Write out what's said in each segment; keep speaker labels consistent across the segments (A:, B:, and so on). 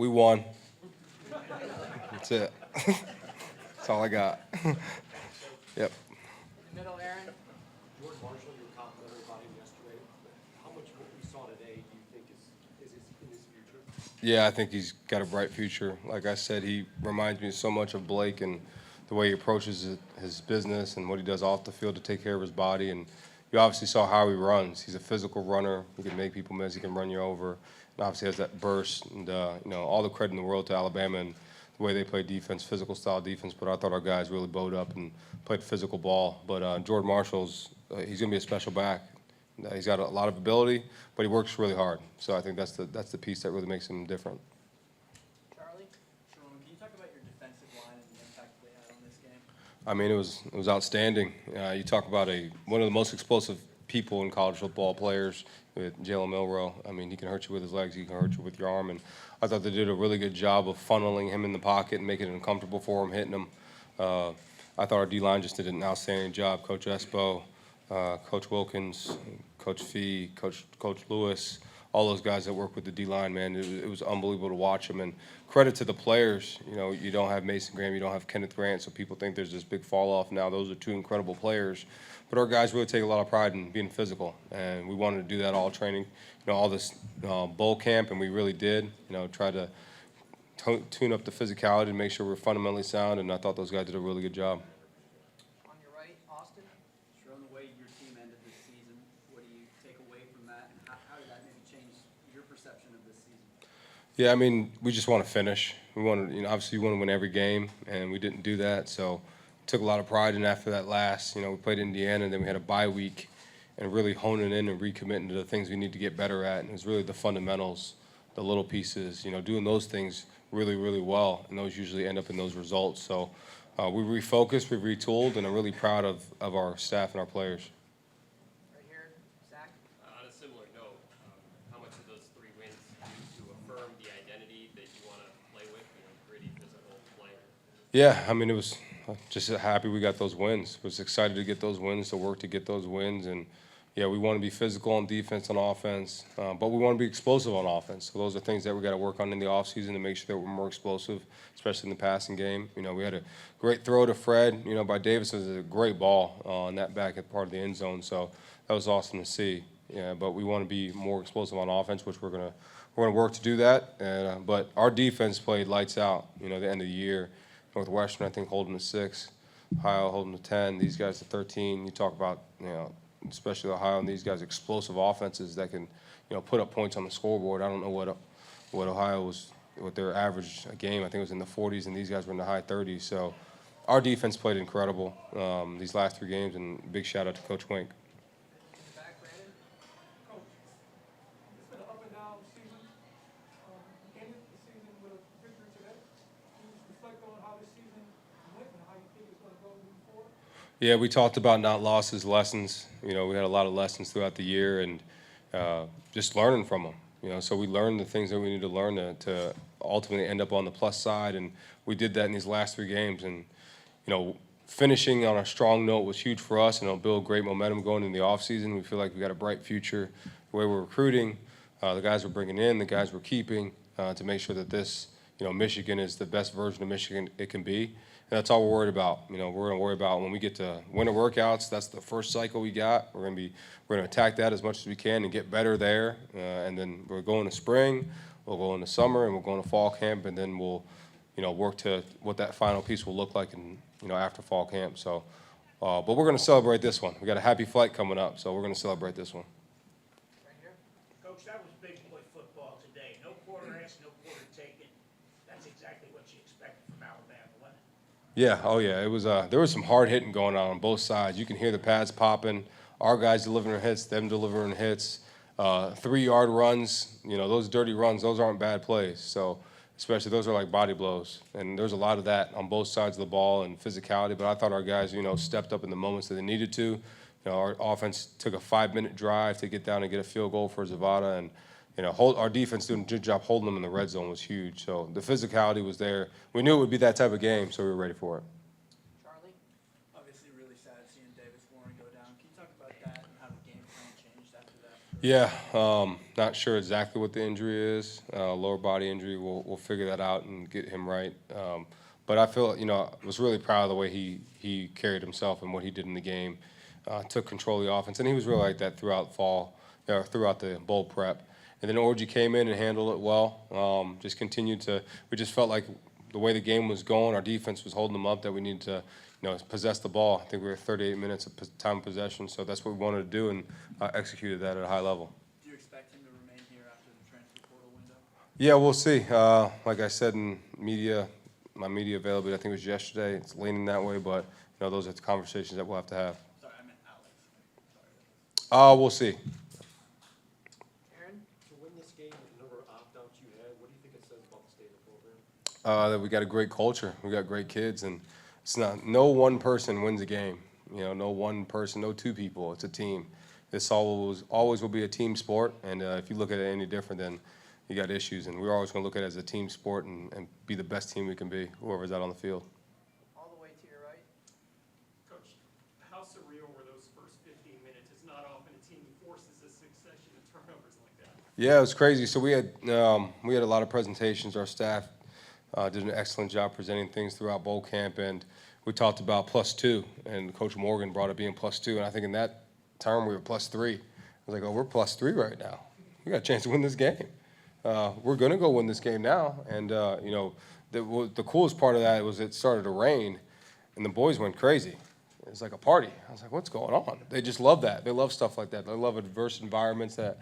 A: We won. That's it. That's all I got. Yep.
B: In the middle, Aaron.
C: George Marshall, you were complimentary about him yesterday. How much of what we saw today do you think is in his future?
A: Yeah, I think he's got a bright future. Like I said, he reminds me so much of Blake and the way he approaches his business and what he does off the field to take care of his body. And you obviously saw how he runs. He's a physical runner. He can make people miss. He can run you over. And obviously has that burst. And, all the credit in the world to Alabama and the way they play defense, physical style defense. But I thought our guys really bowed up and played physical ball. But Jordan Marshall's, he's going to be a special back. He's got a lot of ability, but he works really hard. So I think that's the piece that really makes him different.
B: Charlie.
D: Sherrone, can you talk about your defensive line and the impact they had on this game?
A: I mean, it was outstanding. You talk about one of the most explosive people in college football players with Jalen Milroe. I mean, he can hurt you with his legs, he can hurt you with your arm, and I thought they did a really good job of funneling him in the pocket and making it uncomfortable for him, hitting him. I thought our D-line just did an outstanding job. Coach Espo, Coach Wilkins, Coach Fee, Coach Lewis, all those guys that work with the D-line, man, it was unbelievable to watch them. And credit to the players. You don't have Mason Graham, you don't have Kenneth Grant, so people think there's this big fall-off now. Those are two incredible players. But our guys really take a lot of pride in being physical, and we wanted to do that all training, all this bowl camp, and we really did, try to tune up the physicality and make sure we're fundamentally sound, and I thought those guys did a really good job.
B: On your right, Austin.
D: Sherrone, the way your team ended this season, what do you take away from that, and how did that maybe change your perception of this season?
A: Yeah, I mean, we just want to finish. We wanted, obviously you want to win every game, and we didn't do that, so took a lot of pride in after that last. We played Indiana, and then we had a bye week, and really honing in and recommitting to the things we need to get better at. And it was really the fundamentals, the little pieces, doing those things really, really well, and those usually end up in those results. So we refocused, we retooled, and I'm really proud of our staff and our players.
B: Right here, Zach.
E: On a similar note, how much of those 3 wins do to affirm the identity that you want to play with, gritty, physical play?
A: Yeah, I mean, it was just happy we got those wins. Was excited to get those wins, to work to get those wins, and yeah, we want to be physical on defense, on offense, but we want to be explosive on offense. So those are things that we got to work on in the offseason to make sure that we're more explosive, especially in the passing game. We had a great throw to Fred, by Davis. It was a great ball on that back at part of the end zone, so that was awesome to see. Yeah, but we want to be more explosive on offense, which we're gonna work to do that. But our defense played lights out. The end of the year. Northwestern, I think, holding to 6. Ohio holding to 10. These guys to 13. You talk about, especially Ohio and these guys, explosive offenses that can, put up points on the scoreboard. I don't know what Ohio was, what their average a game. I think it was in the 40s, and these guys were in the high 30s. So our defense played incredible these last 3 games, and big shout out to Coach Wink.
B: In the back, Brandon.
C: Coach, it's been an up and down season. Ended the season with a victory today. Can you just reflect on how this season went and how you think it's going to go moving forward?
A: Yeah, we talked about not losses, lessons. We had a lot of lessons throughout the year, and just learning from them. So we learned the things that we need to learn to ultimately end up on the plus side, and we did that in these last 3 games. And finishing on a strong note was huge for us, and it'll build great momentum going into the offseason. We feel like we got a bright future the way we're recruiting, the guys we're bringing in, the guys we're keeping, to make sure that this, Michigan is the best version of Michigan it can be. And that's all we're worried about. We're going to worry about when we get to winter workouts. That's the first cycle we got. We're going to attack that as much as we can and get better there. And then we're going to spring, we'll go into summer, and we'll go into fall camp, and then we'll, work to what that final piece will look like in, after fall camp. So, but we're going to celebrate this one. We got a happy flight coming up, so we're going to celebrate this one.
B: Right here.
F: Coach, that was big boy football today. No quarter asked, no quarter taken. That's exactly what you expected from Alabama, wasn't it?
A: Yeah, oh yeah, it was. There was some hard hitting going on both sides. You can hear the pads popping. Our guys delivering hits, them delivering hits. 3-yard runs. Those dirty runs. Those aren't bad plays. So, especially those are like body blows. And there's a lot of that on both sides of the ball and physicality. But I thought our guys, stepped up in the moments that they needed to. Our offense took a 5-minute drive to get down and get a field goal for Zavada, and our defense doing a good job holding them in the red zone was huge. So the physicality was there. We knew it would be that type of game, so we were ready for it.
B: Charlie.
D: Obviously, really sad seeing Davis Warren go down. Can you talk about that and how the game plan changed after that?
A: Yeah, not sure exactly what the injury is. Lower body injury. We'll figure that out and get him right. But I feel, I was really proud of the way he carried himself and what he did in the game. Took control of the offense, and he was really like that throughout fall, throughout the bowl prep. And then Orji came in and handled it well. Just continued to. We just felt like the way the game was going, our defense was holding them up. That we needed to, possess the ball. I think we were 38 minutes of time of possession, so that's what we wanted to do, and executed that at a high level.
D: Do you expect him to remain here after the transfer portal window?
A: Yeah, we'll see. Like I said in media, my media availability, I think it was yesterday. It's leaning that way, but those are the conversations that we'll have to have.
D: Sorry, I meant Alex. Sorry.
A: We'll see.
B: Aaron?
G: To win this game with the number of opt-outs you had, what do you think it says about the state of the program?
A: That we got a great culture. We got great kids, and it's not no one person wins a game. No one person, no two people. It's a team. This always will be a team sport, and if you look at it any different, then you got issues. And we're always going to look at it as a team sport and be the best team we can be, whoever's out on the field.
B: All the way to your right.
H: Coach, how surreal were those first 15 minutes? It's not often a team forces a succession of turnovers like that.
A: Yeah, it was crazy. So we had a lot of presentations. Our staff did an excellent job presenting things throughout bowl camp, and we talked about +2, and Coach Morgan brought it being +2, and I think in that term we were +3. I was like, oh, we're +3 right now. We got a chance to win this game. We're going to go win this game now, and the coolest part of that was it started to rain, and the boys went crazy. It was like a party. I was like, what's going on? They just love that. They love stuff like that. They love adverse environments that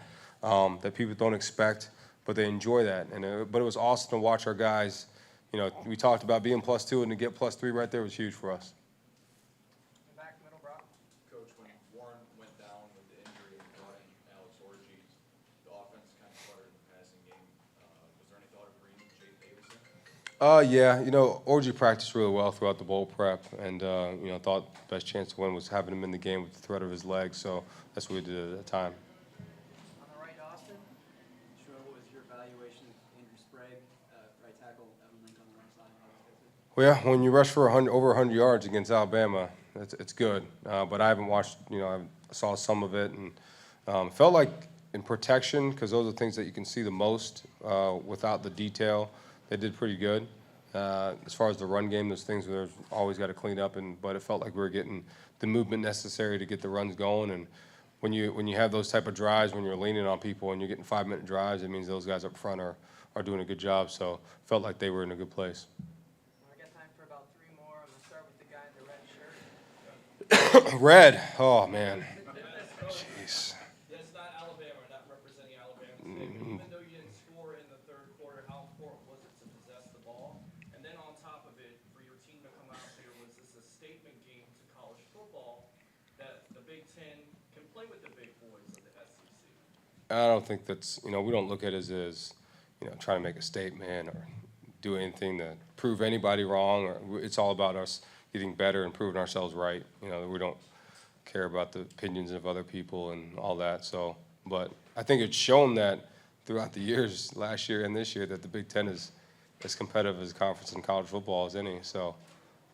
A: people don't expect, but they enjoy that. And but it was awesome to watch our guys. We talked about being +2, and to get +3 right there was huge for us.
B: In the back middle, Brock.
G: Coach, when Warren went down with the injury and brought in Alex Orji, the offense kind of started in the passing game. Was there any thought of bringing Jay Davidson?
A: Yeah, Orji practiced really well throughout the bowl prep, and thought the best chance to win was having him in the game with the threat of his legs. So that's what we did at the time.
B: On the right, Austin.
D: Sure, what was your evaluation of Andrew Sprague, right tackle, Evan Link on the right side? How was it?
A: Well, yeah, when you rush for over 100 yards against Alabama, it's good. But I haven't watched, I saw some of it, and felt like in protection, because those are the things that you can see the most without the detail, they did pretty good. As far as the run game, those things we've always got to clean up, but it felt like we were getting the movement necessary to get the runs going. And when you have those type of drives, when you're leaning on people and you're getting 5-minute drives, it means those guys up front are doing a good job. So felt like they were in a good place.
B: I got time for about 3 more. I'm gonna start with the guy in the red shirt.
A: Red, oh man, jeez.
I: That's not Alabama, not representing Alabama today, but even though you didn't score in the third quarter, how important was it to possess the ball? And then on top of it, for your team to come out here, was this a statement game to college football that the Big Ten can play with the big boys of the SEC?
A: I don't think that's, we don't look at it as trying to make a statement or do anything to prove anybody wrong. It's all about us getting better and proving ourselves right. We don't care about the opinions of other people and all that. So, but I think it's shown that throughout the years, last year and this year, that the Big Ten is as competitive as a conference in college football as any. So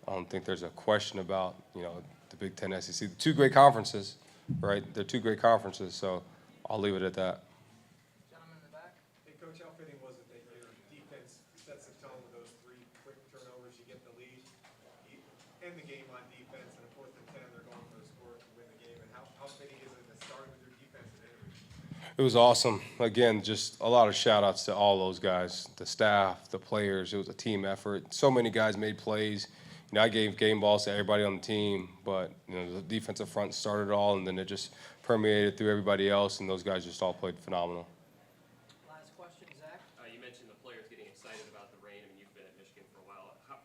A: I don't think there's a question about, the Big Ten, SEC. The two great conferences, right? They're two great conferences, so I'll leave it at that.
B: Gentleman in the back.
J: Hey, Coach, how fitting was it that your defense sets the tone with those 3 quick turnovers? You get the lead, you end the game on defense, and of course, the 10, they're going for the score to win the game. And how fitting is it to start with your defense and end?
A: It was awesome. Again, just a lot of shout-outs to all those guys, the staff, the players. It was a team effort. So many guys made plays. I gave game balls to everybody on the team, but the defensive front started it all, and then it just permeated through everybody else, and those guys just all played phenomenal.
B: Last question, Zach.
E: You mentioned the players getting excited about the rain. I mean, you've been at Michigan for a while. How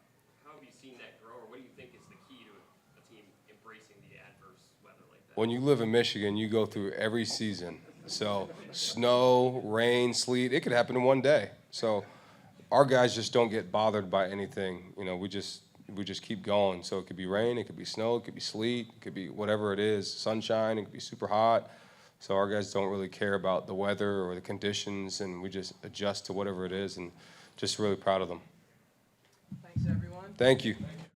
E: have you seen that grow, or what do you think is the key to a team embracing the adverse weather like that?
A: When you live in Michigan, you go through every season. So snow, rain, sleet, it could happen in one day. So our guys just don't get bothered by anything. We just keep going. So it could be rain, it could be snow, it could be sleet, it could be whatever it is, sunshine, it could be super hot. So our guys don't really care about the weather or the conditions, and we just adjust to whatever it is, and just really proud of them.
B: Thanks, everyone.
A: Thank you.